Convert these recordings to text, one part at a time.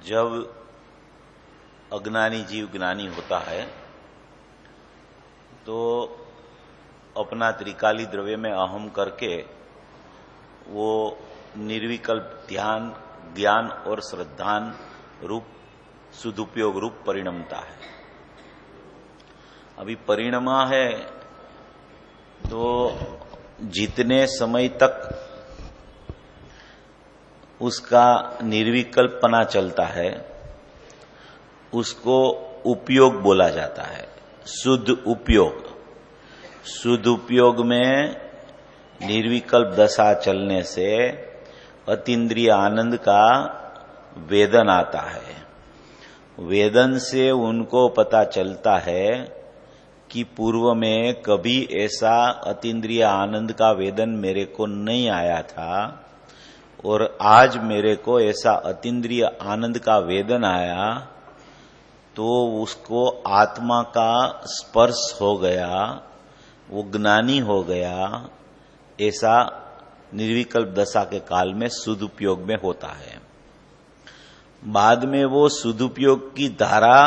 जब अज्ञानी जीव ज्ञानी होता है तो अपना त्रिकाली द्रव्य में अहम करके वो निर्विकल्प ध्यान, ज्ञान और श्रद्धान रूप सदुपयोग रूप परिणमता है। अभी परिणमा है तो जितने समय तक उसका निर्विकल्पना चलता है उसको उपयोग बोला जाता है, शुद्ध उपयोग। शुद्ध उपयोग में निर्विकल्प दशा चलने से अतीन्द्रिय आनंद का वेदन आता है। वेदन से उनको पता चलता है कि पूर्व में कभी ऐसा अतीन्द्रिय आनंद का वेदन मेरे को नहीं आया था और आज मेरे को ऐसा अतीन्द्रिय आनंद का वेदन आया, तो उसको आत्मा का स्पर्श हो गया, वो ज्ञानी हो गया। ऐसा निर्विकल्प दशा के काल में सदुपयोग में होता है। बाद में वो सदुपयोग की धारा,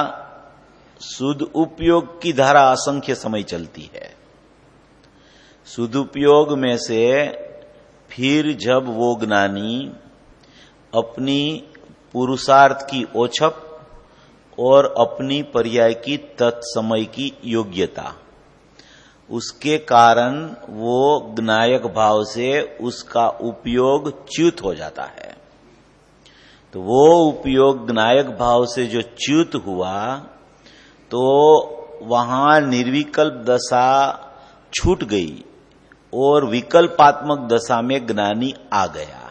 शुद्ध उपयोग की धारा असंख्य समय चलती है। सदुपयोग में से फिर जब वो ज्ञानी अपनी पुरुषार्थ की ओछप और अपनी पर्याय की तत्समय की योग्यता, उसके कारण वो ज्ञायक भाव से उसका उपयोग च्युत हो जाता है। तो वो उपयोग ज्ञायक भाव से जो च्युत हुआ तो वहां निर्विकल्प दशा छूट गई और विकल्पात्मक दशा में ज्ञानी आ गया।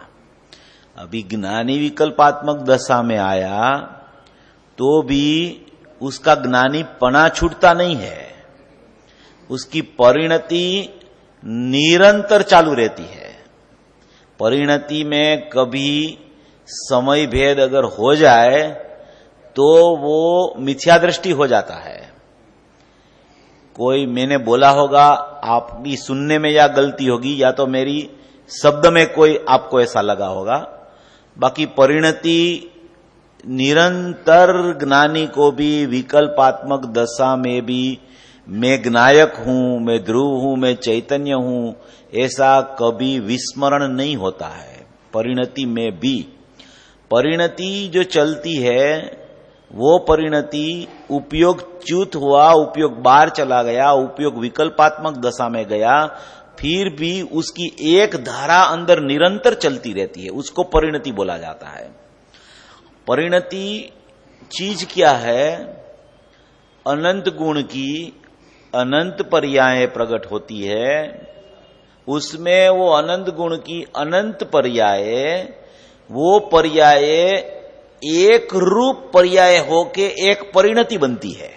अभी ज्ञानी विकल्पात्मक दशा में आया तो भी उसका ज्ञानी पना छूटता नहीं है, उसकी परिणति निरंतर चालू रहती है। परिणति में कभी समय भेद अगर हो जाए तो वो मिथ्या दृष्टि हो जाता है। कोई मैंने बोला होगा, आपकी सुनने में या गलती होगी या तो मेरी शब्द में कोई आपको ऐसा लगा होगा। बाकी परिणति निरंतर ज्ञानी को भी विकल्पात्मक दशा में भी मैं ज्ञायक हूं, मैं ध्रुव हूं, मैं चैतन्य हूं, ऐसा कभी विस्मरण नहीं होता है। परिणति में भी परिणति जो चलती है वो परिणति उपयोग च्युत हुआ, उपयोग बाहर चला गया, उपयोग विकल्पात्मक दशा में गया, फिर भी उसकी एक धारा अंदर निरंतर चलती रहती है, उसको परिणति बोला जाता है। परिणति चीज क्या है? अनंत गुण की अनंत पर्याय प्रकट होती है, उसमें वो अनंत गुण की अनंत पर्याय, वो पर्याय एक रूप पर्याय होके एक परिणति बनती है।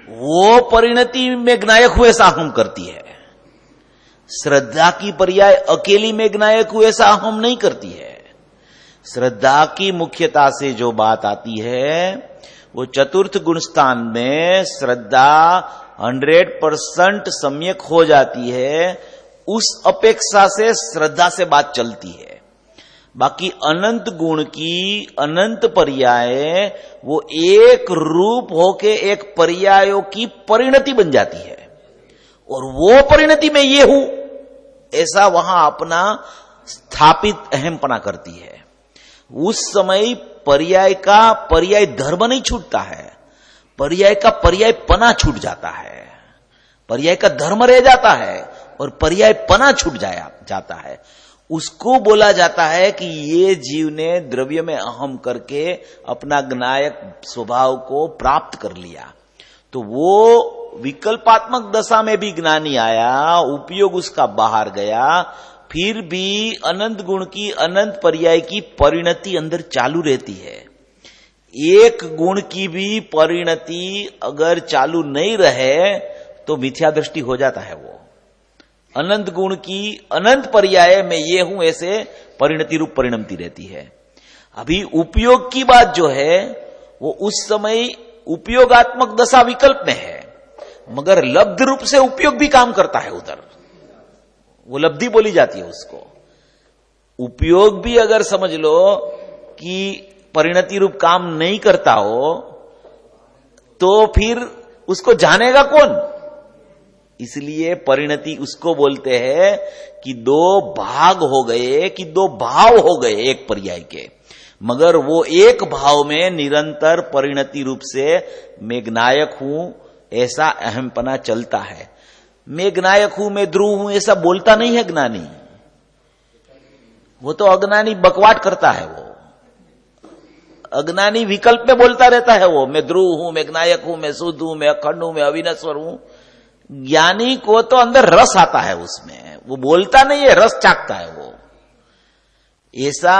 वो परिणति में ज्ञायक हुए ऐसा अहम करती है। श्रद्धा की पर्याय अकेली में ज्ञायक हुए ऐसा अहम नहीं करती है। श्रद्धा की मुख्यता से जो बात आती है वो चतुर्थ गुण स्थान में श्रद्धा 100% सम्यक हो जाती है, उस अपेक्षा से श्रद्धा से बात चलती है। बाकी अनंत गुण की अनंत पर्याय वो एक रूप होके एक पर्यायों की परिणति बन जाती है और वो परिणति में ये हूं ऐसा वहां अपना स्थापित अहमपना करती है। उस समय पर्याय का पर्याय धर्म नहीं छूटता है, पर्याय का पर्याय पना छूट जाता है। पर्याय का धर्म रह जाता है और पर्याय पना छूट जाता है। उसको बोला जाता है कि ये जीव ने द्रव्य में अहम करके अपना ज्ञायक स्वभाव को प्राप्त कर लिया। तो वो विकल्पात्मक दशा में भी ज्ञानी आया, उपयोग उसका बाहर गया, फिर भी अनंत गुण की अनंत पर्याय की परिणति अंदर चालू रहती है। एक गुण की भी परिणति अगर चालू नहीं रहे तो मिथ्या दृष्टि हो जाता है। वो अनंत गुण की अनंत पर्याय में ये हूं ऐसे परिणति रूप परिणमती रहती है। अभी उपयोग की बात जो है वो उस समय उपयोगात्मक दशा विकल्प में है, मगर लब्ध रूप से उपयोग भी काम करता है। उधर वो लब्धि बोली जाती है उसको। उपयोग भी अगर समझ लो कि परिणति रूप काम नहीं करता हो तो फिर उसको जानेगा कौन? इसलिए परिणति उसको बोलते हैं कि दो भाग हो गए, कि दो भाव हो गए एक पर्याय के, मगर वो एक भाव में निरंतर परिणति रूप से मेघनायक हूं ऐसा अहमपना चलता है। मेघनायक हूं, मैं ध्रुव हूं ऐसा बोलता नहीं है ज्ञानी। वो तो अज्ञानी बकवाट करता है। वो अज्ञानी विकल्प में बोलता रहता है। वो मैं ध्रुव हूं, मैं मेघनायक हूं, मैं शुद्ध हूं, मैं अखंड हूं, मैं अविनश्वर हूं। ज्ञानी को तो अंदर रस आता है उसमें, वो बोलता नहीं है, रस चाकता है वो। ऐसा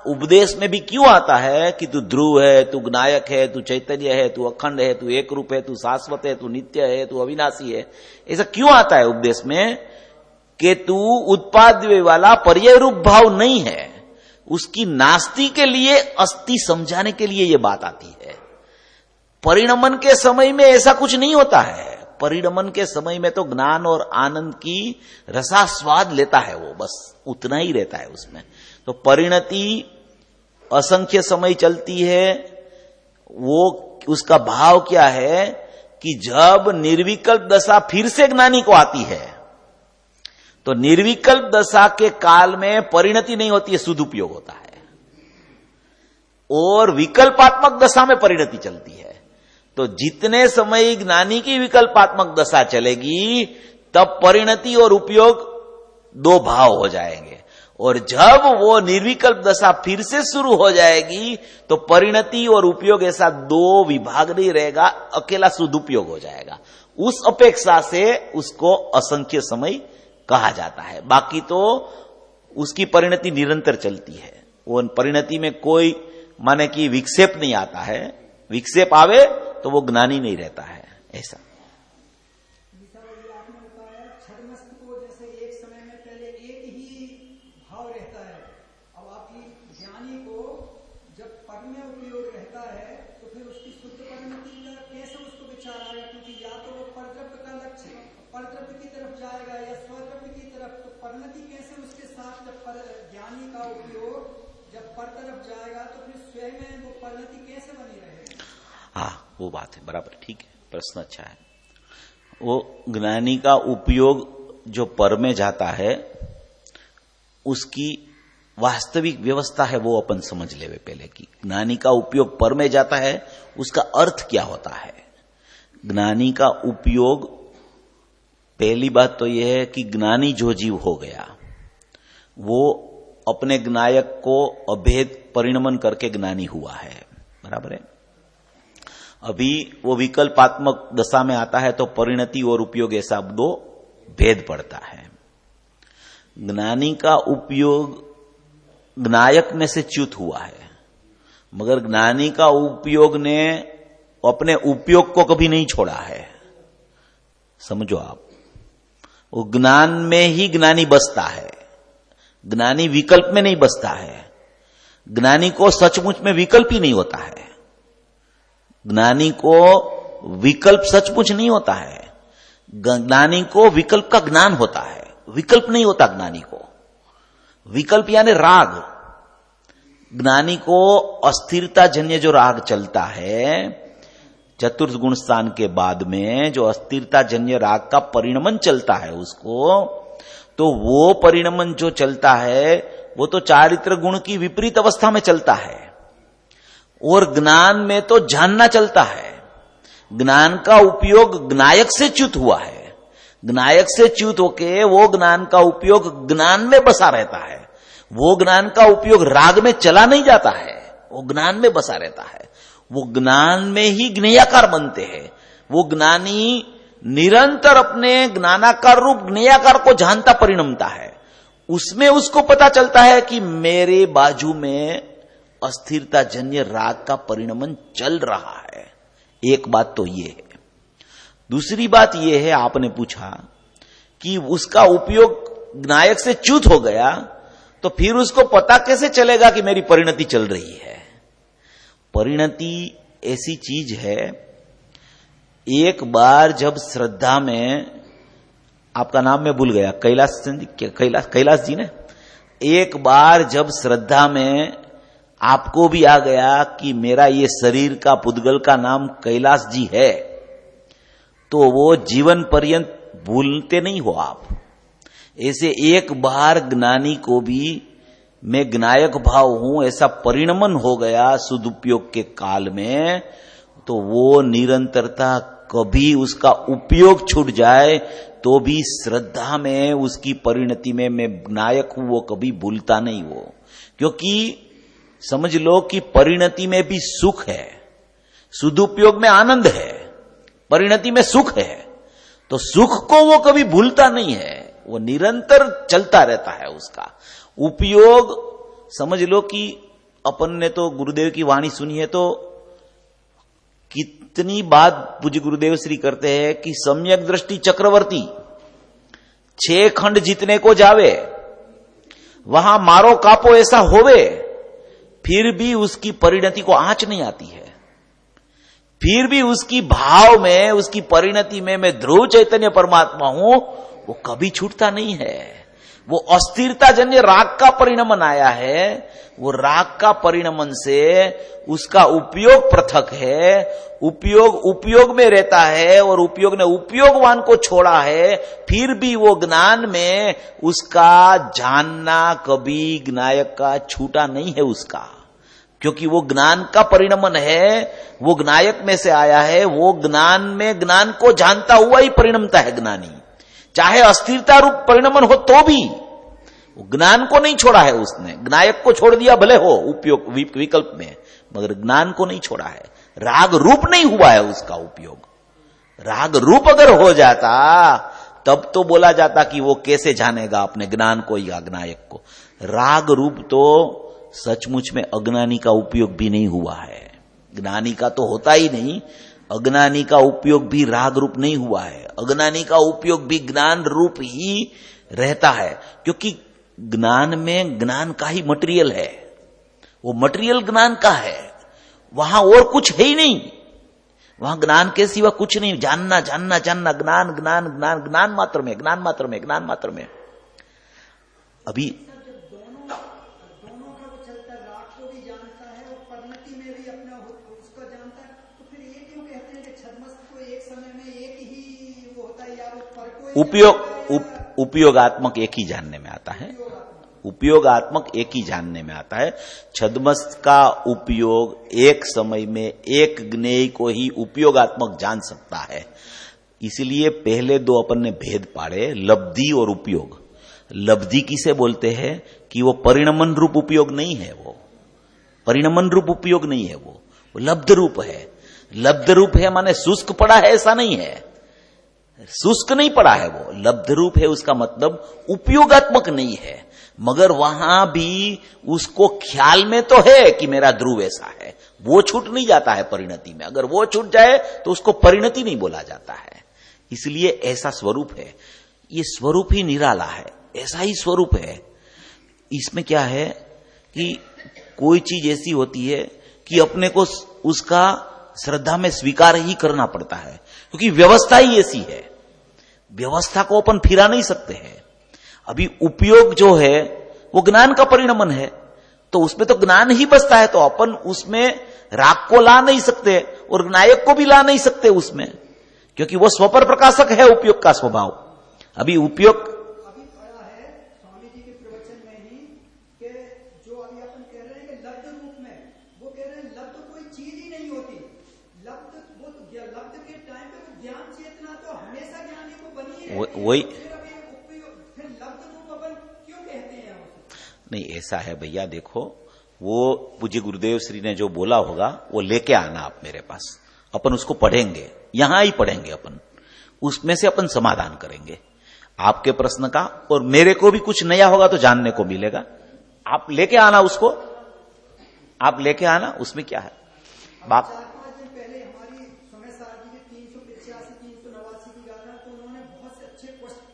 उपदेश में भी क्यों आता है कि तू ध्रुव है, तू ज्ञायक है, तू चैतन्य है, तू अखंड है, तू एक रूप है, तू शाश्वत है, तू नित्य है, तू अविनाशी है। ऐसा क्यों आता है उपदेश में कि तू उत्पाद्य वाला पर्याय रूप भाव नहीं है। उसकी नास्ति के लिए अस्थि समझाने के लिए यह बात आती है। परिणमन के समय में ऐसा कुछ नहीं होता है। परिणमन के समय में तो ज्ञान और आनंद की रसास्वाद लेता है वो, बस उतना ही रहता है उसमें। तो परिणति असंख्य समय चलती है। वो उसका भाव क्या है कि जब निर्विकल्प दशा फिर से ज्ञानी को आती है तो निर्विकल्प दशा के काल में परिणति नहीं होती है, सदुपयोग होता है, और विकल्पात्मक दशा में परिणति चलती है। तो जितने समय ज्ञानी की विकल्पात्मक दशा चलेगी तब परिणति और उपयोग दो भाव हो जाएंगे, और जब वो निर्विकल्प दशा फिर से शुरू हो जाएगी तो परिणति और उपयोग ऐसा दो विभाग नहीं रहेगा, अकेला सदुपयोग हो जाएगा। उस अपेक्षा से उसको असंख्य समय कहा जाता है। बाकी तो उसकी परिणति निरंतर चलती है। वो परिणति में कोई माने कि विक्षेप नहीं आता है। विक्षेप आवे तो वो ज्ञानी नहीं रहता है। ऐसा आपने बताया छद्मस्त को जैसे एक समय में पहले एक ही भाव रहता है। अब आपकी ज्ञानी को जब पद में उपयोग रहता है तो फिर उसकी शुद्ध परिणति का कैसे उसको विचार आएगा? क्योंकि या तो वो परतृप्त का लक्ष्य परतृप्त की तरफ जाएगा या स्वतृप्त की तरफ। तो परिणति कैसे उसके साथ जब ज्ञानी का उपयोग जब पर तरफ जाएगा तो फिर स्वयं में वो परिणति कैसे बनी रहेगी? हाँ, वो बात है, बराबर, ठीक है, प्रश्न अच्छा है। वो ज्ञानी का उपयोग जो पर में जाता है उसकी वास्तविक व्यवस्था है वो अपन समझ लेवे पहले की। ज्ञानी का उपयोग पर में जाता है उसका अर्थ क्या होता है। ज्ञानी का उपयोग, पहली बात तो यह है कि ज्ञानी जो जीव हो गया वो अपने ज्ञायक को अभेद परिणमन करके ज्ञानी हुआ है, बराबर है। अभी वो विकल्पात्मक दशा में आता है तो परिणति और उपयोग ऐसा दो भेद पड़ता है। ज्ञानी का उपयोग ज्ञायक में से च्युत हुआ है, मगर ज्ञानी का उपयोग ने अपने उपयोग को कभी नहीं छोड़ा है। समझो आप, वो ज्ञान में ही ज्ञानी बसता है, ज्ञानी विकल्प में नहीं बसता है। ज्ञानी को सचमुच में विकल्प ही नहीं होता है। ज्ञानी को विकल्प सचमुच नहीं होता है। ज्ञानी को विकल्प का ज्ञान होता है, विकल्प नहीं होता ज्ञानी को। विकल्प यानी राग। ज्ञानी को अस्थिरता जन्य जो राग चलता है चतुर्थ गुण स्थान के बाद में, जो अस्थिरता जन्य राग का परिणमन चलता है उसको, तो वो परिणमन जो चलता है वो तो चारित्र गुण की विपरीत अवस्था में चलता है, और ज्ञान में तो जानना चलता है। ज्ञान का उपयोग ज्ञायक से च्युत हुआ है। ज्ञायक से च्युत होके वो ज्ञान का उपयोग ज्ञान में बसा रहता है। वो ज्ञान का उपयोग राग में चला नहीं जाता है, वो ज्ञान में बसा रहता है। वो ज्ञान में ही ज्ञेयाकार बनते हैं। वो ज्ञानी निरंतर अपने ज्ञानाकार रूप ज्ञेयाकार को जानता परिणमता है। उसमें उसको पता चलता है कि मेरे बाजू में अस्थिरता जन्य राग का परिणमन चल रहा है। एक बात तो ये है। दूसरी बात ये है, आपने पूछा कि उसका उपयोग ज्ञायक से च्युत हो गया तो फिर उसको पता कैसे चलेगा कि मेरी परिणति चल रही है। परिणति ऐसी चीज है, एक बार जब श्रद्धा में, आपका नाम मैं भूल गया, कैलाश जी ने, एक बार जब श्रद्धा में आपको भी आ गया कि मेरा ये शरीर का पुद्गल का नाम कैलाश जी है, तो वो जीवन पर्यंत भूलते नहीं हो आप। ऐसे एक बार ज्ञानी को भी मैं ज्ञायक भाव हूं ऐसा परिणमन हो गया सदुपयोग के काल में, तो वो निरंतरता कभी उसका उपयोग छूट जाए तो भी श्रद्धा में उसकी परिणति में मैं ज्ञायक हूं वो कभी भूलता नहीं वो। क्योंकि समझ लो कि परिणति में भी सुख है, सदुपयोग में आनंद है, परिणति में सुख है, तो सुख को वो कभी भूलता नहीं है, वो निरंतर चलता रहता है उसका उपयोग। समझ लो कि अपन ने तो गुरुदेव की वाणी सुनी है, तो कितनी बात पूज्य गुरुदेव श्री करते हैं कि सम्यक दृष्टि चक्रवर्ती 6 खंड जीतने को जावे, वहां मारो कापो ऐसा होवे, फिर भी उसकी परिणति को आंच नहीं आती है, फिर भी उसकी भाव में उसकी परिणति में मैं ध्रुव चैतन्य परमात्मा हूं वो कभी छूटता नहीं है। वो अस्थिरता जन्य राग का परिणमन आया है, वो राग का परिणमन से उसका उपयोग पृथक है, उपयोग में रहता है और उपयोग ने उपयोगवान को छोड़ा है, फिर भी वो ज्ञान में उसका जानना कभी ज्ञायक का छूटा नहीं है उसका, क्योंकि वो ज्ञान का परिणमन है, वो ज्ञायक में से आया है, वो ज्ञान में ज्ञान को जानता हुआ ही परिणमता है ज्ञानी, चाहे अस्थिरता रूप परिणमन हो तो भी वो ज्ञान को नहीं छोड़ा है उसने। ज्ञायक को छोड़ दिया भले हो उपयोग विकल्प में, मगर ज्ञान को नहीं छोड़ा है। राग रूप नहीं हुआ है उसका उपयोग। राग रूप अगर हो जाता तब तो बोला जाता कि वो कैसे जानेगा अपने ज्ञान को या ज्ञायक को। राग रूप तो सचमुच में अज्ञानी का उपयोग भी नहीं हुआ है, ज्ञानी का तो होता ही नहीं, अज्ञानी का उपयोग भी राग रूप नहीं हुआ है, अज्ञानी का उपयोग भी ज्ञान रूप ही रहता है, क्योंकि ज्ञान में ज्ञान का ही मटेरियल है, वो मटेरियल ज्ञान का है, वहां और कुछ है ही नहीं, वहां ज्ञान के सिवा कुछ नहीं, जानना जानना जानना, ज्ञान ज्ञान ज्ञान ज्ञान मात्र में, ज्ञान मात्र में, ज्ञान मात्र में। अभी उपयोगात्मक एक ही जानने में आता है, उपयोगात्मक एक ही जानने में आता है। छद्मस्त का उपयोग एक समय में एक ज्ञेय को ही उपयोगात्मक जान सकता है। इसलिए पहले दो अपन ने भेद पाड़े, लब्धि और उपयोग। लब्धि किसे बोलते हैं कि वो परिणमन रूप उपयोग नहीं है, वो परिणमन रूप उपयोग नहीं है, वो लब्ध रूप है। लब्ध रूप है माने शुष्क पड़ा है ऐसा नहीं है, शुष्क नहीं पड़ा है, वो लब्ध रूप है, उसका मतलब उपयोगात्मक नहीं है, मगर वहां भी उसको ख्याल में तो है कि मेरा ध्रुव ऐसा है, वो छूट नहीं जाता है परिणति में। अगर वो छूट जाए तो उसको परिणति नहीं बोला जाता है। इसलिए ऐसा स्वरूप है, ये स्वरूप ही निराला है, ऐसा ही स्वरूप है। इसमें क्या है कि कोई चीज ऐसी होती है कि अपने को उसका श्रद्धा में स्वीकार ही करना पड़ता है, क्योंकि व्यवस्था ही ऐसी है, व्यवस्था को अपन फिरा नहीं सकते हैं। अभी उपयोग जो है वो ज्ञान का परिणमन है, तो उसमें तो ज्ञान ही बसता है, तो अपन उसमें राग को ला नहीं सकते और ज्ञायक को भी ला नहीं सकते उसमें, क्योंकि वो स्वपर प्रकाशक है उपयोग का स्वभाव। अभी उपयोग अभी पढ़ा है स्वामी जी के प्रवचन में ही कि जो अभी अपन कह रहे हैं कि लब्ध रूप में, वो कह रहे हैं लब्ध कोई चीज ही नहीं होती, लब्ध वो लब्ध के टाइम पे वो ज्ञान चेतना तो हमेशा ज्ञानी को बनी है, वही फिर लब्ध रूप अपन क्यों कहते हैं? नहीं, ऐसा है भैया, देखो वो पूज्य गुरुदेव श्री ने जो बोला होगा वो लेके आना आप मेरे पास, अपन उसको पढ़ेंगे, यहां ही पढ़ेंगे अपन, उसमें से अपन समाधान करेंगे आपके प्रश्न का, और मेरे को भी कुछ नया होगा तो जानने को मिलेगा। आप लेके आना उसको, आप लेके आना, उसमें क्या है बाप। 4-5 दिन पहले हमारी समय सार जी के 385-389 की गाथा, तो उन्होंने बहुत से अच्छे प्रश्न,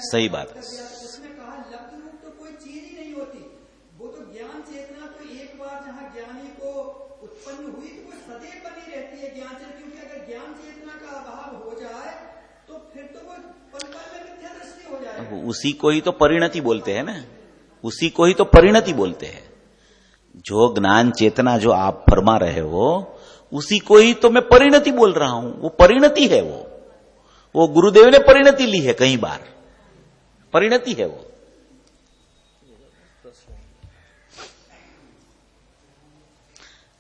सही बात है, उसमें कहा लब्ध रूप तो कोई चीज ही नहीं होती, वो तो ज्ञान चेतना तो एक बार जहाँ ज्ञानी को उत्पन्न हुई तो वो सदैव बनी रहती है ज्ञान चेतना, क्योंकि अगर ज्ञान चेतना का अभाव हो जाए तो फिर तो वो पल पल में मिथ्या दृष्टि हो जाए। उसी को ही तो परिणति बोलते हैं ना, उसी को ही तो परिणति बोलते हैं। जो ज्ञान चेतना जो आप फरमा रहे हो उसी को ही तो मैं परिणति बोल रहा हूं। वो परिणति है, वो गुरुदेव ने परिणति ली है, कई बार परिणति है वो।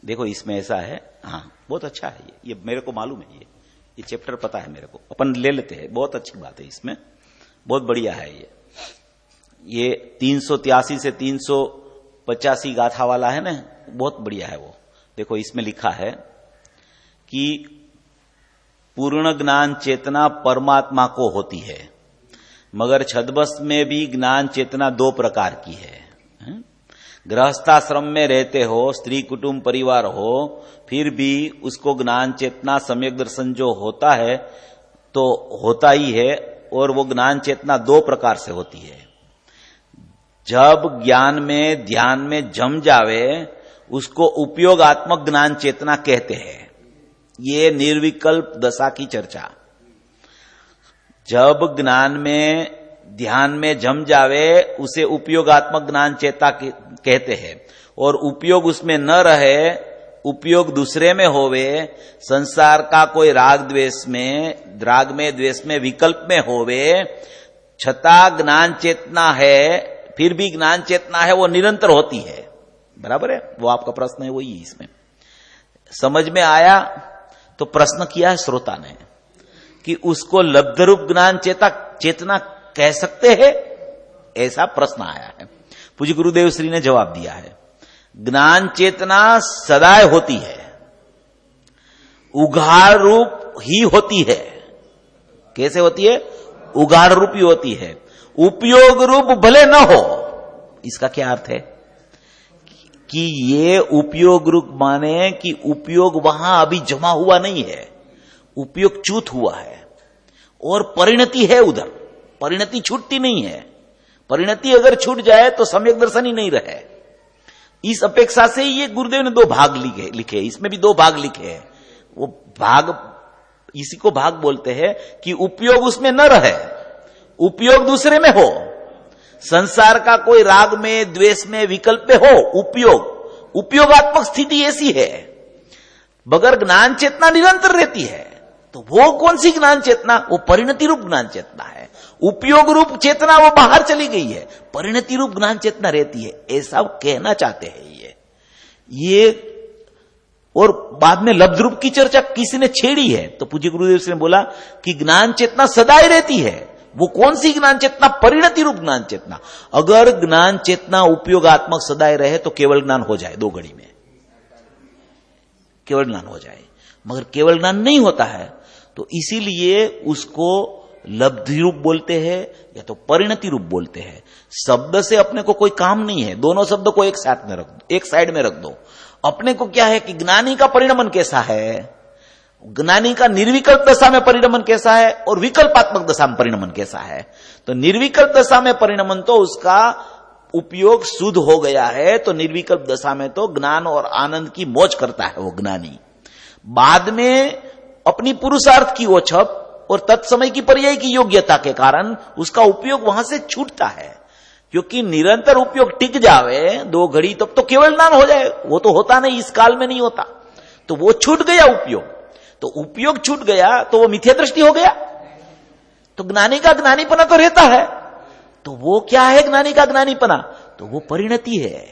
देखो इसमें ऐसा है, हाँ बहुत अच्छा है ये मेरे को मालूम है, ये चैप्टर पता है मेरे को, अपन ले लेते हैं, बहुत अच्छी बात है इसमें, बहुत बढ़िया है ये 383 से 385 गाथा वाला है ना, बहुत बढ़िया है वो। देखो इसमें लिखा है कि पूर्ण ज्ञान चेतना परमात्मा को होती है, मगर छद्मस में भी ज्ञान चेतना दो प्रकार की है। गृहस्थाश्रम में रहते हो, स्त्री कुटुंब परिवार हो, फिर भी उसको ज्ञान चेतना सम्यक दर्शन जो होता है तो होता ही है, और वो ज्ञान चेतना दो प्रकार से होती है। जब ज्ञान में ध्यान में जम जावे उसको उपयोगात्मक ज्ञान चेतना कहते हैं। ये निर्विकल्प दशा की चर्चा। जब ज्ञान में ध्यान में जम जावे उसे उपयोगात्मक ज्ञान चेता कहते हैं, और उपयोग उसमें न रहे, उपयोग दूसरे में होवे, संसार का कोई राग में द्वेष में विकल्प में होवे, छता ज्ञान चेतना है, फिर भी ज्ञान चेतना है वो निरंतर होती है। बराबर है, वो आपका प्रश्न है, वही इसमें समझ में आया। तो प्रश्न किया है श्रोता ने कि उसको लब्ध रूप ज्ञान चेतना कह सकते हैं, ऐसा प्रश्न आया है। पूज्य गुरुदेव श्री ने जवाब दिया है, ज्ञान चेतना सदाय होती है, उघाड़ रूप ही होती है। कैसे होती है? उघाड़ रूप ही होती है, उपयोग रूप भले न हो। इसका क्या अर्थ है कि ये उपयोग रूप माने कि उपयोग वहां अभी जमा हुआ नहीं है, उपयोग च्युत हुआ है, और परिणति है उधर, परिणति छूटती नहीं है। परिणति अगर छूट जाए तो सम्यक दर्शन ही नहीं रहे। इस अपेक्षा से ये गुरुदेव ने दो भाग लिखे, इसमें भी दो भाग लिखे हैं। वो भाग, इसी को भाग बोलते हैं कि उपयोग उसमें न रहे, उपयोग दूसरे में हो, संसार का कोई राग में द्वेष में विकल्प में हो, उपयोगात्मक स्थिति ऐसी है। मगर ज्ञान चेतना निरंतर रहती है। तो वो कौन सी ज्ञान चेतना? वो परिणति रूप ज्ञान चेतना है। उपयोग रूप चेतना वो बाहर चली गई है, परिणति रूप ज्ञान चेतना रहती है, ऐसा कहना चाहते हैं ये। और बाद में लब्ध रूप की चर्चा किसी ने छेड़ी है, तो पूज्य गुरुदेव से ने बोला कि ज्ञान चेतना सदाई रहती है। वो कौन सी ज्ञान चेतना? परिणति रूप ज्ञान चेतना। अगर ज्ञान चेतना उपयोगात्मक सदाई रहे तो केवल ज्ञान हो जाए, 2 घड़ी में केवल ज्ञान हो जाए। मगर केवल ज्ञान नहीं होता है, तो इसीलिए उसको लब्धि रूप बोलते हैं या तो परिणति रूप बोलते हैं। शब्द से अपने को कोई काम नहीं है, दोनों शब्द को एक साइड में रख दो। अपने को क्या है कि ज्ञानी का परिणमन कैसा है, ज्ञानी का निर्विकल्प दशा में परिणमन कैसा है, और विकल्पात्मक दशा में परिणमन कैसा है। तो निर्विकल्प दशा में परिणमन तो उसका उपयोग शुद्ध हो गया है, तो निर्विकल्प दशा में तो ज्ञान और आनंद की मौज करता है वो ज्ञानी। बाद में अपनी पुरुषार्थ की ओछप और तत्समय की पर्याय की योग्यता के कारण उसका उपयोग वहां से छूटता है। क्योंकि निरंतर उपयोग टिक जावे 2 घड़ी तब तो केवल ज्ञान हो जाए, वो तो होता नहीं, इस काल में नहीं होता। तो वो छूट गया उपयोग, तो उपयोग छूट गया तो वो मिथ्या दृष्टि हो गया। तो ज्ञानी का ज्ञानीपना तो रहता है, तो वो क्या है ज्ञानी का ज्ञानीपना? तो वो परिणति है,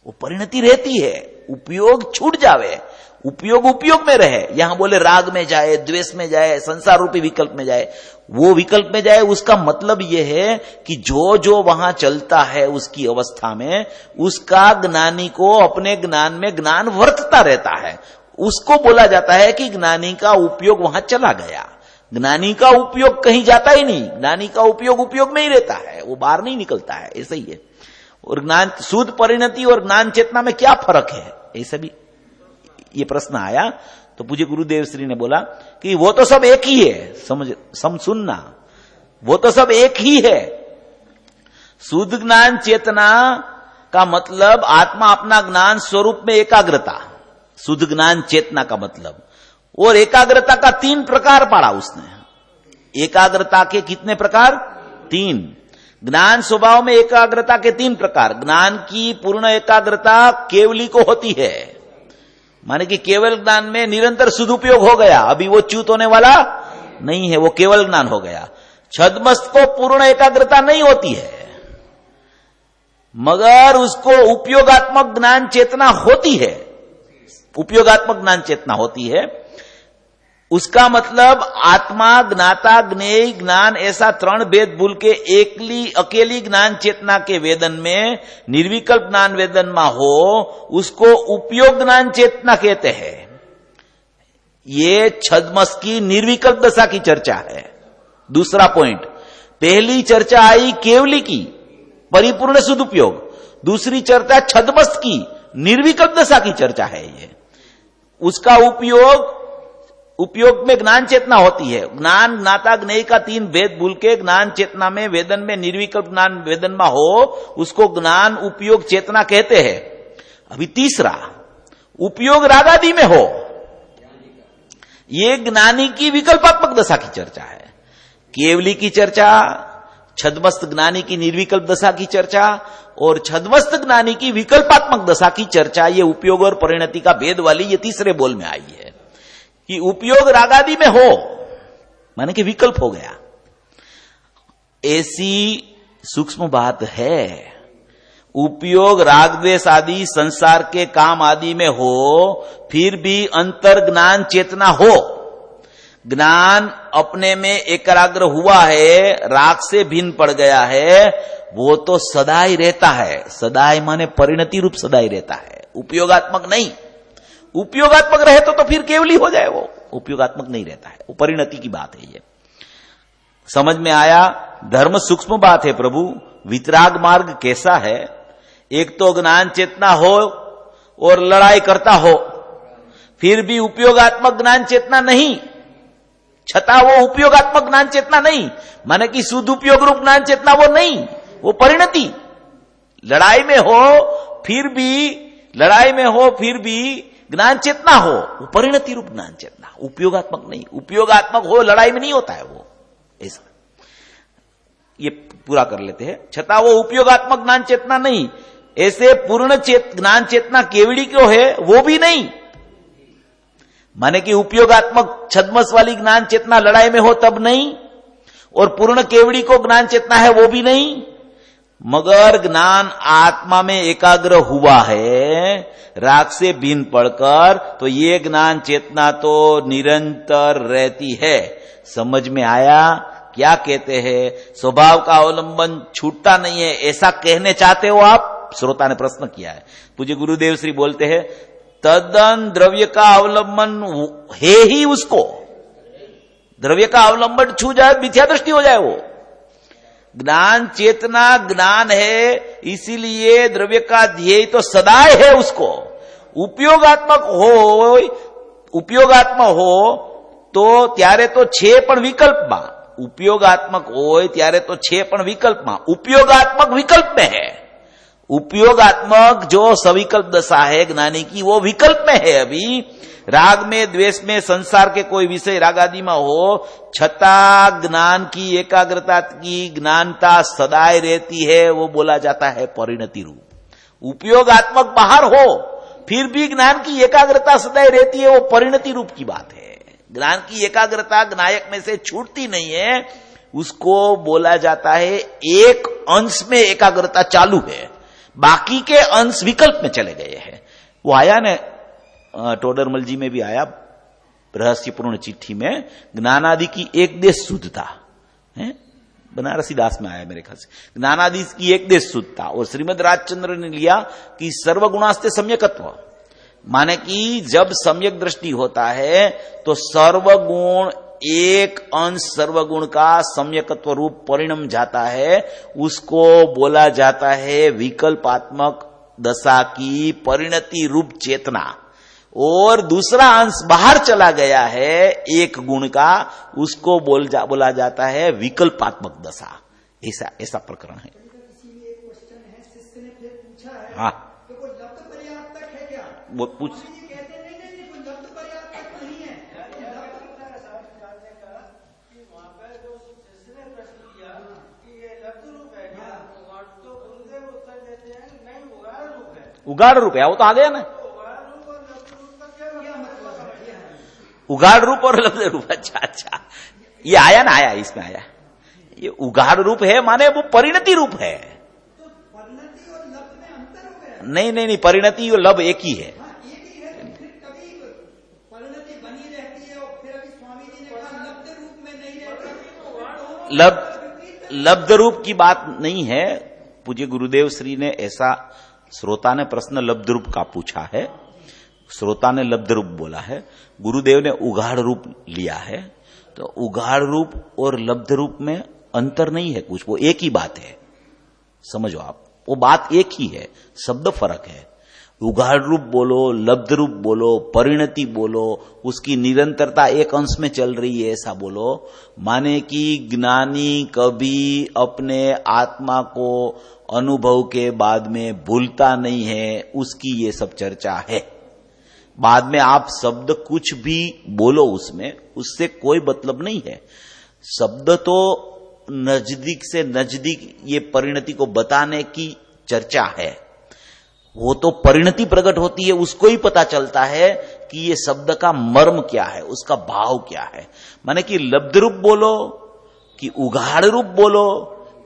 वो परिणति रहती है। उपयोग छूट जावे, उपयोग में रहे। यहां बोले राग में जाए, द्वेष में जाए, संसार रूपी विकल्प में जाए, वो विकल्प में जाए। उसका मतलब यह है कि जो जो वहां चलता है उसकी अवस्था में, उसका ज्ञानी को अपने ज्ञान में ज्ञान वर्तता रहता है। उसको बोला जाता है कि ज्ञानी का उपयोग वहां चला गया। ज्ञानी का उपयोग कहीं जाता ही नहीं, ज्ञानी का उपयोग में ही रहता है, वो बाहर नहीं निकलता है। ऐसा ही है। और ज्ञान शुद्ध परिणति और ज्ञान चेतना में क्या फर्क है, ऐसा भी ये प्रश्न आया। तो पूज्य गुरुदेव श्री ने बोला कि वो तो सब एक ही है, सुनना, वो तो सब एक ही है। शुद्ध ज्ञान चेतना का मतलब आत्मा अपना ज्ञान स्वरूप में एकाग्रता, शुद्ध ज्ञान चेतना का मतलब। और एकाग्रता का 3 प्रकार पाड़ा उसने। एकाग्रता के कितने प्रकार? 3। ज्ञान स्वभाव में एकाग्रता के 3 प्रकार। ज्ञान की पूर्ण एकाग्रता केवली को होती है, माने कि केवल ज्ञान में निरंतर सदुपयोग हो गया, अभी वो च्युत होने वाला नहीं है, वो केवल ज्ञान हो गया। छद्मस्त को पूर्ण एकाग्रता नहीं होती है, मगर उसको उपयोगात्मक ज्ञान चेतना होती है, उपयोगात्मक ज्ञान चेतना होती है। उसका मतलब आत्मा, ज्ञाता, ज्ञेय, ज्ञान, ऐसा 3 भेद भूल के अकेली ज्ञान चेतना के वेदन में, निर्विकल्प ज्ञान वेदन में हो, उसको उपयोग ज्ञान चेतना कहते हैं। ये छद्मस की निर्विकल्प दशा की चर्चा है। दूसरा पॉइंट, पहली चर्चा आई केवली की परिपूर्ण सदुपयोग, दूसरी चर्चा छद्मस की निर्विकल्प दशा की चर्चा है। ये उसका उपयोग में ज्ञान चेतना होती है। ज्ञान, ज्ञाता, ज्ञेय का 3 भेद भूल के ज्ञान चेतना में, वेदन में, निर्विकल्प ज्ञान वेदन में हो, उसको ज्ञान उपयोग चेतना कहते हैं। अभी तीसरा, उपयोग रागादि में हो, ये ज्ञानी की विकल्पात्मक दशा की चर्चा है। केवली की चर्चा, छद्मस्त ज्ञानी की निर्विकल्प दशा की चर्चा, और छद्मस्त ज्ञानी की विकल्पात्मक दशा की चर्चा, ये उपयोग और परिणति का भेद वाली ये तीसरे बोल में आई है कि उपयोग रागादि में हो, माने कि विकल्प हो गया। ऐसी सूक्ष्म बात है। उपयोग राग द्वेष आदि संसार के काम आदि में हो, फिर भी अंतर ज्ञान चेतना हो, ज्ञान अपने में एकाग्र हुआ है, राग से भिन्न पड़ गया है, वो तो सदाई रहता है। सदाई माने परिणति रूप सदाई रहता है, उपयोगात्मक नहीं। उपयोगात्मक रहे तो फिर केवली हो जाए, वो उपयोगात्मक नहीं रहता है, वो परिणति की बात है। ये समझ में आया। धर्म सूक्ष्म बात है प्रभु। वितराग मार्ग कैसा है? एक तो ज्ञान चेतना हो और लड़ाई करता हो, फिर भी उपयोगात्मक ज्ञान चेतना नहीं, छता वो उपयोगात्मक ज्ञान चेतना नहीं, माने कि शुद्ध उपयोग रूप ज्ञान चेतना वो नहीं, वो परिणति। लड़ाई में हो फिर भी ज्ञान चेतना हो, वो परिणति रूप ज्ञान चेतना, उपयोगात्मक नहीं। उपयोगात्मक हो लड़ाई में नहीं होता है वो, ऐसा। ये पूरा कर लेते हैं। छता वो उपयोगात्मक ज्ञान चेतना नहीं, ऐसे पूर्ण ज्ञान चेतना केवड़ी क्यों है, वो भी नहीं। माने कि उपयोगात्मक छद्मस वाली ज्ञान चेतना लड़ाई में हो तब नहीं, और पूर्ण केवड़ी को ज्ञान चेतना है वो भी नहीं, मगर ज्ञान आत्मा में एकाग्र हुआ है राग से भिन्न पड़कर, तो ये ज्ञान चेतना तो निरंतर रहती है। समझ में आया? क्या कहते हैं? स्वभाव का अवलंबन छूटता नहीं है, ऐसा कहने चाहते हो आप? श्रोता ने प्रश्न किया है। पूज्य गुरुदेव श्री बोलते हैं, तदन द्रव्य का अवलंबन है ही उसको, द्रव्य का अवलंबन छू जाए मिथ्या दृष्टि हो जाए। वो ज्ञान चेतना ज्ञान है, इसीलिए द्रव्य का ध्येय तो सदाय है उसको। उपयोगात्मक हो तो त्यारे तो छे पण विकल्पમાં, उपयोगात्मक हो त्यारे तो छे पण विकल्पમાં, उपयोगात्मक विकल्प में है। उपयोगात्मक जो सविकल्प दशा है ज्ञानी की, वो विकल्प में है। अभी राग में, द्वेष में, संसार के कोई विषय राग आदि में हो, छता ज्ञान की एकाग्रता की ज्ञानता सदाय रहती है, वो बोला जाता है परिणति रूप। उपयोगात्मक बाहर हो फिर भी ज्ञान की एकाग्रता सदाय रहती है, वो परिणति रूप की बात है। ज्ञान की एकाग्रता ज्ञायक में से छूटती नहीं है, उसको बोला जाता है एक अंश में एकाग्रता चालू है, बाकी के अंश विकल्प में चले गए हैं। वो आया ने टोडरमल जी में भी आया, रहस्यपूर्ण चिट्ठी में, ज्ञानादि की एक देश शुद्धता है, बनारसी दास में आया मेरे ख्याल से, ज्ञानादि की एक देश शुद्धता। और श्रीमद राजचंद्र ने लिया कि सर्वगुणास्ते सम्यकत्व, माने कि जब सम्यक दृष्टि होता है तो सर्वगुण एक अंश सर्वगुण का सम्यकत्व रूप परिणम जाता है, उसको बोला जाता है विकल्पात्मक दशा की परिणति रूप चेतना। और दूसरा अंश बाहर चला गया है एक गुण का, उसको बोला जाता है विकल्पात्मक दशा। ऐसा प्रकरण है। इसीलिए एक क्वेश्चन है, शिष्य ने फिर पूछा है, हाँ, कि वो लब्ध पर्याप्तक है क्या? वो पूछ, ये कहते नहीं वो लब्ध पर्याप्तक नहीं है। उगाड़ रूप है, वो तो आ गया ना, उगाड़ रूप और लब्ध रूप। अच्छा अच्छा, ये आया ना, आया, इसमें आया। ये उगाड़ रूप है माने वो परिणति रूप है। परिणति और लब्ध में अंतर हो गया। नहीं नहीं नहीं, परिणति और लब एक ही है। एक ही है, तो फिर कभी परिणति बनी रहती है और फिर अभी स्वामी जी ने कहा लब्ध रूप में नहीं रहता। लब्ध रूप की बात नहीं है। पूज्य गुरुदेव श्री ने ऐसा, श्रोता ने प्रश्न लब्ध रूप का पूछा है, श्रोता ने लब्ध रूप बोला है, गुरुदेव ने उगाड़ रूप लिया है। तो उगाड़ रूप और लब्ध रूप में अंतर नहीं है कुछ, वो एक ही बात है। समझो आप, वो बात एक ही है, शब्द फर्क है। उगाड़ रूप बोलो, लब्ध रूप बोलो, परिणति बोलो, उसकी निरंतरता एक अंश में चल रही है ऐसा बोलो, माने कि ज्ञानी कभी अपने आत्मा को अनुभव के बाद में भूलता नहीं है, उसकी ये सब चर्चा है। बाद में आप शब्द कुछ भी बोलो उसमें, उससे कोई मतलब नहीं है। शब्द तो नजदीक से नजदीक ये परिणति को बताने की चर्चा है। वो तो परिणति प्रकट होती है, उसको ही पता चलता है कि ये शब्द का मर्म क्या है, उसका भाव क्या है। माने कि लब्ध रूप बोलो कि उगाड़ रूप बोलो,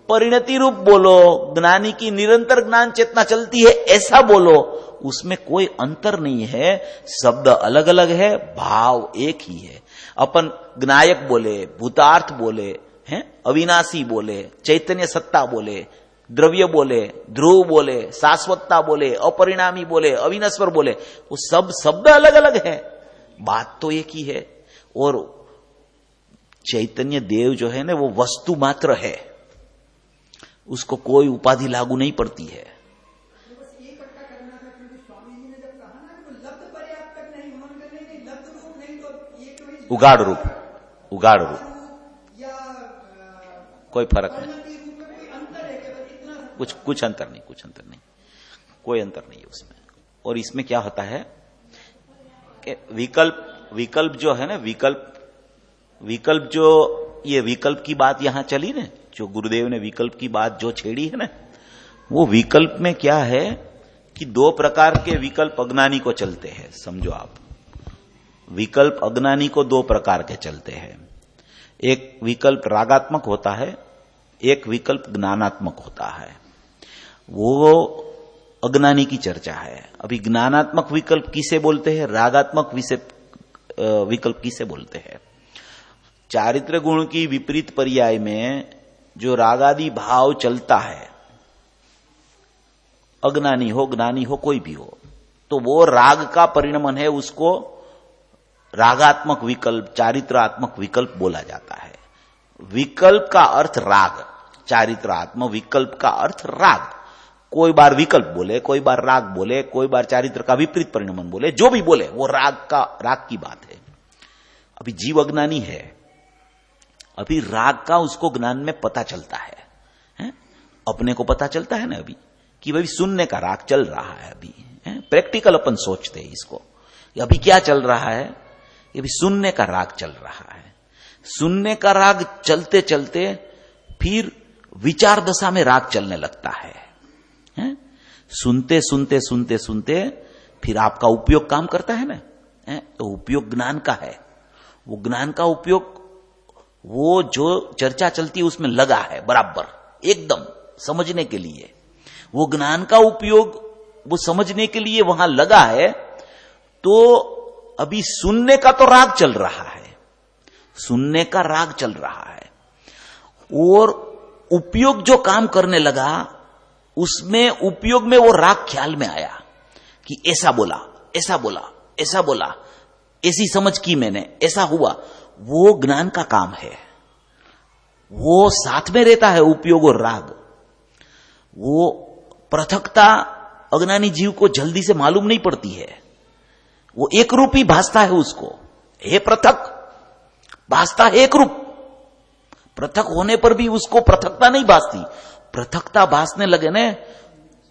परिणति रूप बोलो, ज्ञानी की निरंतर ज्ञान चेतना चलती है ऐसा बोलो, उसमें कोई अंतर नहीं है। शब्द अलग अलग है, भाव एक ही है। अपन ज्ञायक बोले, भूतार्थ बोले, हैं, अविनाशी बोले, चैतन्य सत्ता बोले, द्रव्य बोले, ध्रुव बोले, शाश्वतता बोले, अपरिणामी बोले, अविनश्वर बोले, वो सब शब्द अलग अलग है, बात तो एक ही है। और चैतन्य देव जो है ना, वो वस्तु मात्र है, उसको कोई उपाधि लागू नहीं पड़ती है। बस ये इकट्ठा करना था, क्योंकि स्वामी जी ने जब कहा ना कि वो लब्ध पर्याप्त तक नहीं, उन्होंने कहा नहीं लब्ध रूप नहीं, तो ये तो उगाड़ रूप, उगाड़ रूप या कोई फर्क नहीं, परिणति रूप में कोई अंतर है केवल इतना सा। कुछ अंतर नहीं, कुछ अंतर नहीं, कोई अंतर नहीं है उसमें। और इसमें क्या होता है कि विकल्प जो है ना, विकल्प जो ये विकल्प की बात यहां चली ना, जो गुरुदेव ने विकल्प की बात जो छेड़ी है ना, वो विकल्प में क्या है कि दो प्रकार के विकल्प अज्ञानी को चलते हैं। समझो आप, विकल्प अज्ञानी को दो प्रकार के चलते हैं। एक विकल्प रागात्मक होता है, एक विकल्प ज्ञानात्मक होता है। वो अज्ञानी की चर्चा है। अभी ज्ञानात्मक विकल्प किसे बोलते हैं, रागात्मक विकल्प किसे बोलते हैं? चारित्र गुण की विपरीत पर्याय में जो रागादि भाव चलता है, अज्ञानी हो ज्ञानी हो कोई भी हो, तो वो राग का परिणमन है, उसको रागात्मक विकल्प, चारित्रात्मक विकल्प बोला जाता है। विकल्प का अर्थ राग, चारित्रात्मक विकल्प का अर्थ राग। कोई बार विकल्प बोले, कोई बार राग बोले, कोई बार चारित्र का विपरीत परिणमन बोले, जो भी बोले वो राग की बात है। अभी जीव अज्ञानी है, अभी राग का उसको ज्ञान में पता चलता है? अपने को पता चलता है ना अभी कि भाई सुनने का राग चल रहा है। अभी प्रैक्टिकल अपन सोचते हैं इसको, अभी क्या चल रहा है, ये भी सुनने का राग चल रहा है। सुनने का राग चलते चलते फिर विचार दशा में राग चलने लगता है। सुनते सुनते सुनते सुनते फिर आपका उपयोग काम करता है ना, तो उपयोग ज्ञान का है। वो ज्ञान का उपयोग, वो जो चर्चा चलती है उसमें लगा है बराबर, एकदम समझने के लिए। वो ज्ञान का उपयोग वो समझने के लिए वहां लगा है। तो अभी सुनने का तो राग चल रहा है, सुनने का राग चल रहा है, और उपयोग जो काम करने लगा उसमें उपयोग में वो राग ख्याल में आया कि ऐसा बोला, ऐसा बोला, ऐसा बोला, ऐसी समझ की मैंने, ऐसा हुआ। वो ज्ञान का काम है, वो साथ में रहता है उपयोग और राग। वो पृथकता अज्ञानी जीव को जल्दी से मालूम नहीं पड़ती है, वो एक रूप ही भासता है उसको। हे पृथक भासता है एक रूप, पृथक होने पर भी उसको पृथकता नहीं भासती। पृथकता भासने लगे ने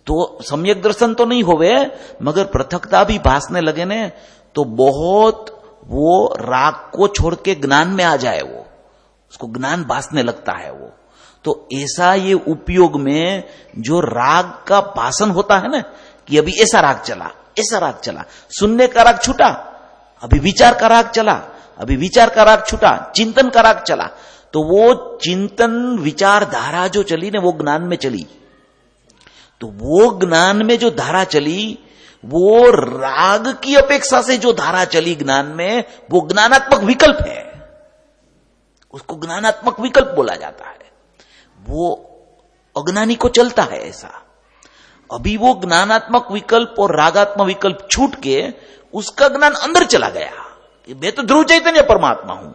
तो सम्यक दर्शन तो नहीं होवे, मगर पृथकता भी भासने लगे ने तो बहुत वो राग को छोड़ के ज्ञान में आ जाए, वो उसको ज्ञान भासने लगता है। वो तो ऐसा ये उपयोग में जो राग का भाषण होता है ना, कि अभी ऐसा राग चला, ऐसा राग चला, सुनने का राग छूटा, अभी विचार का राग चला, अभी विचार का राग छूटा, चिंतन का राग चला, तो वो चिंतन विचार धारा जो चली ना, वो ज्ञान में चली। तो वो ज्ञान में जो धारा चली, वो राग की अपेक्षा से जो धारा चली ज्ञान में, वो ज्ञानात्मक विकल्प है, उसको ज्ञानात्मक विकल्प बोला जाता है। वो अज्ञानी को चलता है ऐसा। अभी वो ज्ञानात्मक विकल्प और रागात्मक विकल्प छूट के उसका ज्ञान अंदर चला गया, मैं तो ध्रुव चैतन्य परमात्मा हूं,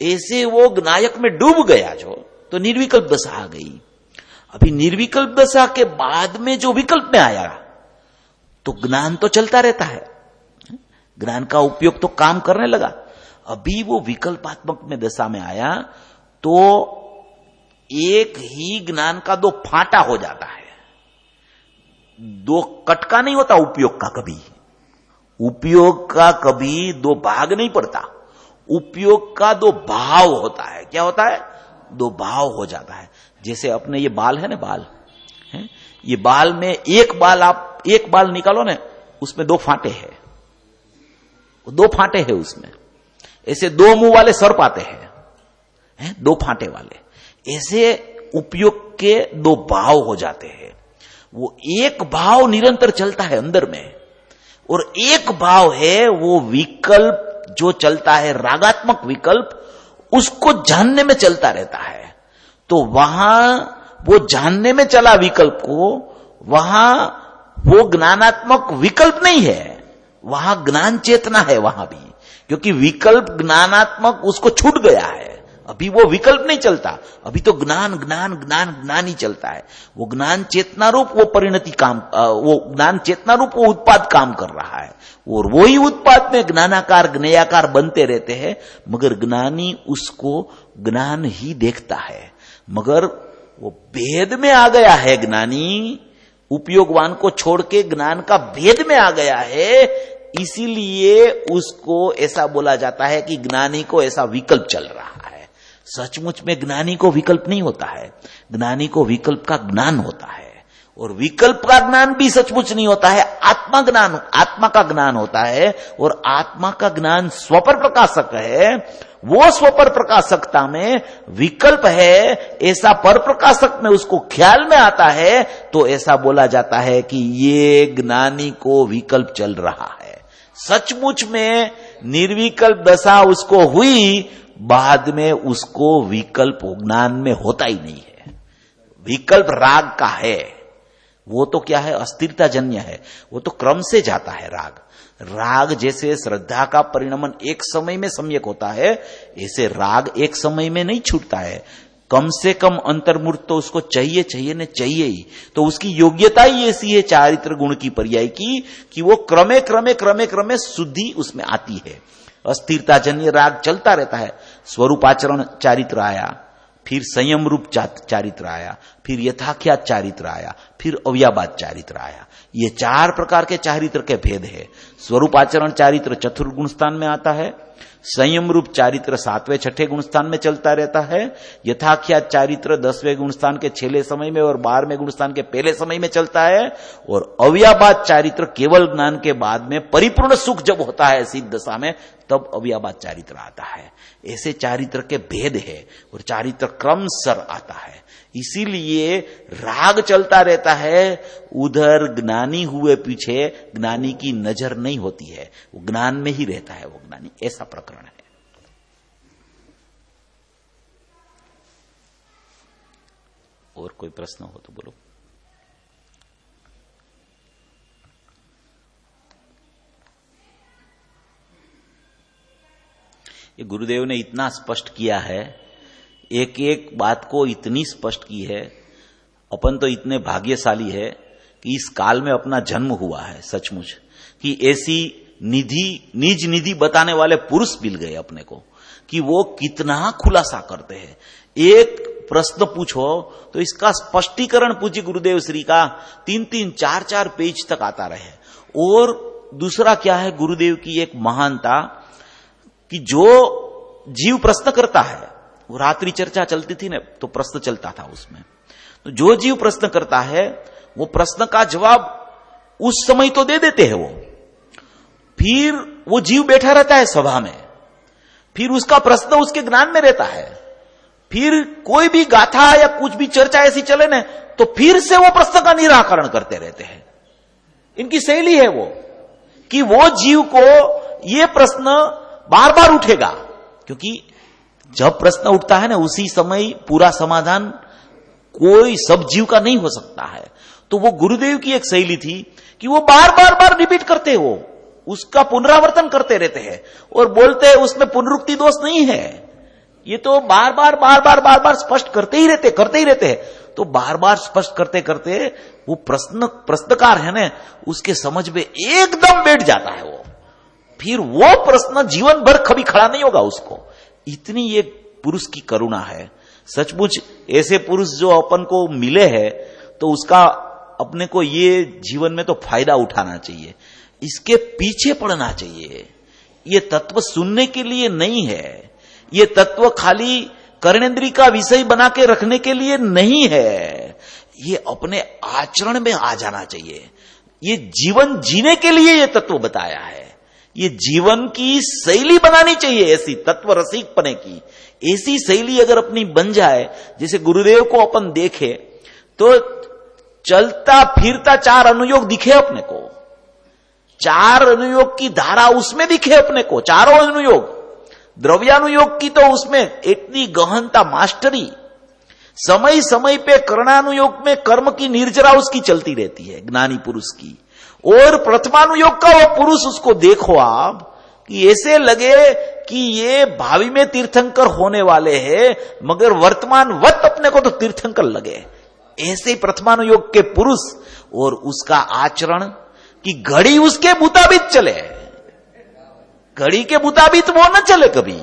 ऐसे वो ज्ञायक में डूब गया जो, तो निर्विकल्प दशा आ गई। अभी निर्विकल्प दशा के बाद में जो विकल्प में आया, तो ज्ञान तो चलता रहता है, ज्ञान का उपयोग तो काम करने लगा। अभी वो विकल्पात्मक में दशा में आया तो एक ही ज्ञान का दो फांटा हो जाता है, दो कटका नहीं होता उपयोग का। कभी उपयोग का कभी दो भाग नहीं पड़ता, उपयोग का दो भाव होता है। क्या होता है? दो भाव हो जाता है। जैसे अपने ये बाल है ना, बाल है, ये बाल में एक बाल, आप एक बाल निकालो ना, उसमें दो फांटे हैं, दो फांटे हैं उसमें। ऐसे दो मुंह वाले सर्प आते हैं, दो फांटे वाले। ऐसे उपयोग के दो भाव हो जाते हैं। वो एक भाव निरंतर चलता है अंदर में, और एक भाव है वो विकल्प जो चलता है, रागात्मक विकल्प, उसको जानने में चलता रहता है। तो वहां वो जानने में चला विकल्प को, वहां वो ज्ञानात्मक विकल्प नहीं है, वहां ज्ञान चेतना है वहां भी, क्योंकि विकल्प ज्ञानात्मक उसको छूट गया है। अभी वो विकल्प नहीं चलता, अभी तो ज्ञान ज्ञान ज्ञान ज्ञान ही चलता है। वो ज्ञान चेतना रूप वो परिणति काम, वो ज्ञान चेतना रूप वो उत्पाद काम कर रहा है, और वही उत्पाद में ज्ञानाकार ज्ञेयाकार बनते रहते हैं। मगर ज्ञानी उसको ज्ञान ही देखता है, मगर वो भेद में आ गया है। ज्ञानी उपयोगवान को छोड़ के ज्ञान का भेद में आ गया है, इसीलिए उसको ऐसा बोला जाता है कि ज्ञानी को ऐसा विकल्प चल रहा है। सचमुच में ज्ञानी को विकल्प नहीं होता है, ज्ञानी को विकल्प का ज्ञान होता है। और विकल्प का ज्ञान भी सचमुच नहीं होता है, आत्मा ज्ञान, आत्मा का ज्ञान होता है। और आत्मा का ज्ञान स्वपर प्रकाशक है। वो स्वपर प्रकाशकता में विकल्प है, ऐसा पर प्रकाशक में उसको ख्याल में आता है, तो ऐसा बोला जाता है कि ये ज्ञानी को विकल्प चल रहा है। सचमुच में निर्विकल्प दशा उसको हुई, बाद में उसको विकल्प ज्ञान में होता ही नहीं है। विकल्प राग का है, वो तो क्या है, अस्थिरता जन्य है, वो तो क्रम से जाता है। राग जैसे श्रद्धा का परिणमन एक समय में सम्यक होता है, ऐसे राग एक समय में नहीं छूटता है। कम से कम अंतर्मूर्त तो उसको चाहिए चाहिए न चाहिए ही। तो उसकी योग्यता ही ऐसी है चारित्र गुण की पर्याय की, कि वो क्रमे क्रमे क्रमे क्रमे शुद्धि उसमें आती है। अस्थिरता जन्य राग चलता रहता है। स्वरूपाचरण चारित्र आया, फिर संयम रूप चारित्र आया, फिर यथाख्यात चारित्र आया, फिर अव्याबाद चारित्र आया। ये चार प्रकार के चारित्र के भेद है। स्वरूपाचरण चारित्र चतुर्थ गुण स्थान में आता है, संयम रूप चारित्र 7वें 6ठे गुण स्थान में चलता रहता है, यथाख्यात चारित्र 10वें गुण स्थान के 6ले समय में और 12वें गुण स्थान के पहले समय में चलता है, और अव्याबाद चारित्र केवल ज्ञान के बाद में परिपूर्ण सुख जब होता है सिद्ध दशा में, तब अव्याबाद चारित्र आता है। ऐसे चारित्र के भेद है, और चारित्र क्रमशः आता है। इसीलिए राग चलता रहता है, उधर ज्ञानी हुए पीछे ज्ञानी की नजर नहीं होती है, वो ज्ञान में ही रहता है वो ज्ञानी। ऐसा प्रकरण है। और कोई प्रश्न हो तो बोलो। ये गुरुदेव ने इतना स्पष्ट किया है, एक एक बात को इतनी स्पष्ट की है। अपन तो इतने भाग्यशाली है कि इस काल में अपना जन्म हुआ है सचमुच, कि ऐसी निधि, निज निधि बताने वाले पुरुष मिल गए अपने को, कि वो कितना खुलासा करते हैं। एक प्रश्न पूछो तो इसका स्पष्टीकरण पूज्य गुरुदेव श्री का 3-3, 4-4 पेज तक आता रहे। और दूसरा क्या है गुरुदेव की एक महानता, कि जो जीव प्रश्न करता है वो रात्रि चर्चा चलती थी ना, तो प्रश्न चलता था उसमें। तो जो जीव प्रश्न करता है वो प्रश्न का जवाब उस समय तो दे देते हैं वो, फिर वो जीव बैठा रहता है सभा में, फिर उसका प्रश्न उसके ज्ञान में रहता है, फिर कोई भी गाथा या कुछ भी चर्चा ऐसी चले ना, तो फिर से वो प्रश्न का निराकरण करते रहते हैं। इनकी शैली है वो, कि वो जीव को ये प्रश्न बार बार उठेगा, क्योंकि जब प्रश्न उठता है ना उसी समय पूरा समाधान कोई सब जीव का नहीं हो सकता है। तो वो गुरुदेव की एक शैली थी कि वो बार बार बार रिपीट करते हो, उसका पुनरावर्तन करते रहते हैं और बोलते हैं उसमें पुनरुक्ति दोष नहीं है, ये तो बार बार स्पष्ट करते ही रहते हैं। तो बार बार स्पष्ट करते करते वो प्रश्नकार है ना, उसके समझ में एकदम बैठ जाता है वो, फिर वो प्रश्न जीवन भर कभी खड़ा नहीं होगा उसको। इतनी ये पुरुष की करुणा है। सचमुच ऐसे पुरुष जो अपन को मिले हैं तो उसका अपने को ये जीवन में तो फायदा उठाना चाहिए, इसके पीछे पड़ना चाहिए। ये तत्व सुनने के लिए नहीं है, ये तत्व खाली कर्णेंद्री का विषय बना के रखने के लिए नहीं है, ये अपने आचरण में आ जाना चाहिए। ये जीवन जीने के लिए ये तत्व बताया है, ये जीवन की शैली बनानी चाहिए, ऐसी तत्व रसिक पने की ऐसी शैली अगर अपनी बन जाए। जैसे गुरुदेव को अपन देखे तो चलता फिरता 4 अनुयोग दिखे अपने को, 4 अनुयोग की धारा उसमें दिखे अपने को, चारों अनुयोग। द्रव्यानुयोग की तो उसमें इतनी गहनता, मास्टरी, समय समय पे कर्णानुयोग में कर्म की निर्जरा उसकी चलती रहती है ज्ञानी पुरुष की। और प्रथमानुयोग का वो पुरुष, उसको देखो आप कि ऐसे लगे कि ये भावी में तीर्थंकर होने वाले हैं, मगर वर्तमान वत अपने को तो तीर्थंकर लगे। ऐसे ही प्रथमानुयोग के पुरुष और उसका आचरण कि घड़ी उसके मुताबिक चले, घड़ी के मुताबिक वो न चले कभी।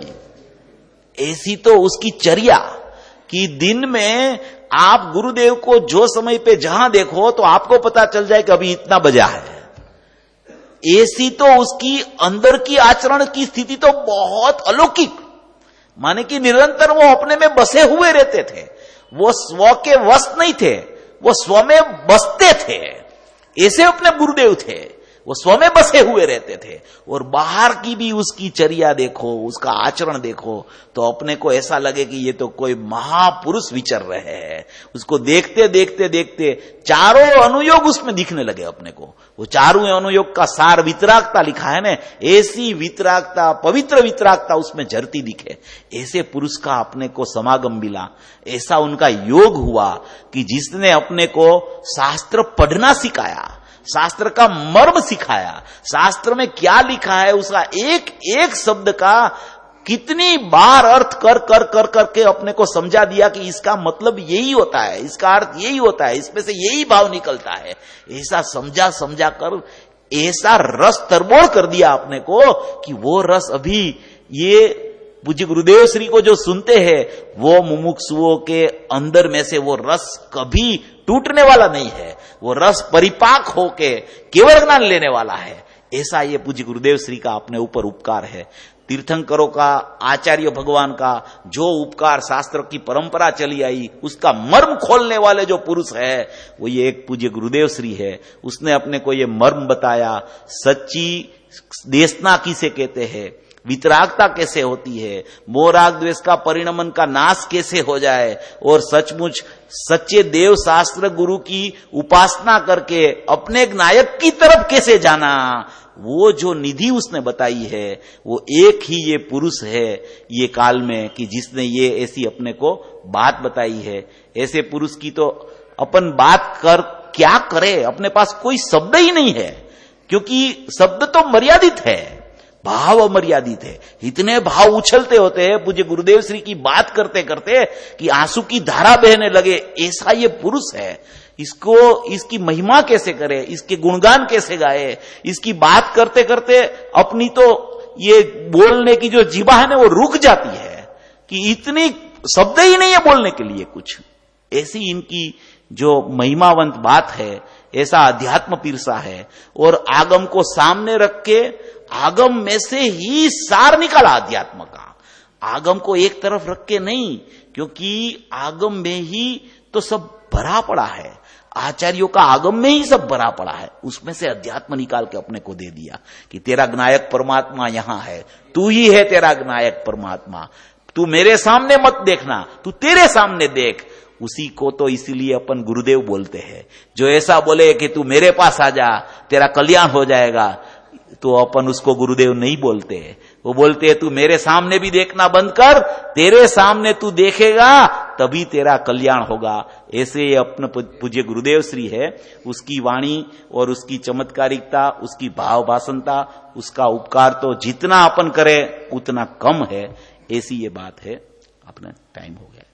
ऐसी तो उसकी चर्या कि दिन में आप गुरुदेव को जो समय पे जहां देखो तो आपको पता चल जाए कि अभी इतना बजा है। ऐसी तो उसकी अंदर की आचरण की स्थिति तो बहुत अलौकिक, माने कि निरंतर वो अपने में बसे हुए रहते थे, वो स्व के वश नहीं थे, वो स्व में बसते थे। ऐसे अपने गुरुदेव थे, वो स्व में बसे हुए रहते थे। और बाहर की भी उसकी चर्या देखो, उसका आचरण देखो तो अपने को ऐसा लगे कि ये तो कोई महापुरुष विचर रहे हैं। उसको देखते देखते देखते चारों अनुयोग उसमें दिखने लगे अपने को। वो चारों अनुयोग का सार वितरागता लिखा है ना, ऐसी वितरागता, पवित्र वितरागता उसमें झरती दिखे। ऐसे पुरुष का अपने को समागम मिला, ऐसा उनका योग हुआ कि जिसने अपने को शास्त्र पढ़ना सिखाया, शास्त्र का मर्म सिखाया, शास्त्र में क्या लिखा है उसका एक एक शब्द का कितनी बार अर्थ कर कर कर करके अपने को समझा दिया कि इसका मतलब यही होता है, इसका अर्थ यही होता है, इसमें से यही भाव निकलता है। ऐसा समझा कर ऐसा रस तरबोड़ कर दिया अपने को कि वो रस अभी ये पूज्य गुरुदेव श्री को जो सुनते हैं वो मुमुक्षुओं के अंदर में से वो रस कभी टूटने वाला नहीं है, वो रस परिपाक होके केवल ज्ञान लेने वाला है। ऐसा ये पूज्य गुरुदेव श्री का अपने ऊपर उपकार है। तीर्थंकरों का, आचार्य भगवान का जो उपकार, शास्त्र की परंपरा चली आई, उसका मर्म खोलने वाले जो पुरुष है वो ये एक पूज्य गुरुदेव श्री है। उसने अपने को ये मर्म बताया, सच्ची देशना किसे कहते हैं, वितरागता कैसे होती है, मोह राग द्वेष का परिणमन का नाश कैसे हो जाए, और सचमुच सच्चे देव शास्त्र गुरु की उपासना करके अपने नायक की तरफ कैसे जाना, वो जो निधि उसने बताई है वो एक ही ये पुरुष है ये काल में कि जिसने ये ऐसी अपने को बात बताई है। ऐसे पुरुष की तो अपन बात कर क्या करे, अपने पास कोई शब्द ही नहीं है, क्योंकि शब्द तो मर्यादित है, भाव अमर्यादित है। इतने भाव उछलते होते हैं पूज्य गुरुदेव श्री की बात करते करते कि आंसू की धारा बहने लगे। ऐसा ये पुरुष है, इसको, इसकी महिमा कैसे करे, इसके गुणगान कैसे गाए, इसकी बात करते करते अपनी तो ये बोलने की जो जीवा है ना वो रुक जाती है कि इतनी शब्द ही नहीं है बोलने के लिए कुछ। ऐसी इनकी जो महिमावंत बात है, ऐसा अध्यात्म पीरसा है। और आगम को सामने रख के आगम में से ही सार निकाला अध्यात्म का। आगम को एक तरफ रख के नहीं, क्योंकि आगम में ही तो सब भरा पड़ा है, आचार्यों का आगम में ही सब भरा पड़ा है, उसमें से अध्यात्म निकाल के अपने को दे दिया कि तेरा ज्ञायक परमात्मा यहां है, तू ही है तेरा ज्ञायक परमात्मा, तू मेरे सामने मत देखना, तू तेरे सामने देख। उसी को तो इसीलिए अपन गुरुदेव बोलते हैं। जो ऐसा बोले कि तू मेरे पास आ जा, तेरा कल्याण हो जाएगा, तो अपन उसको गुरुदेव नहीं बोलते। वो बोलते हैं तू मेरे सामने भी देखना बंद कर, तेरे सामने तू देखेगा तभी तेरा कल्याण होगा। ऐसे ये अपने पूज्य गुरुदेव श्री है, उसकी वाणी और उसकी चमत्कारिकता, उसकी भाव भाषणता, उसका उपकार तो जितना अपन करें उतना कम है। ऐसी ये बात है। अपना टाइम हो गया।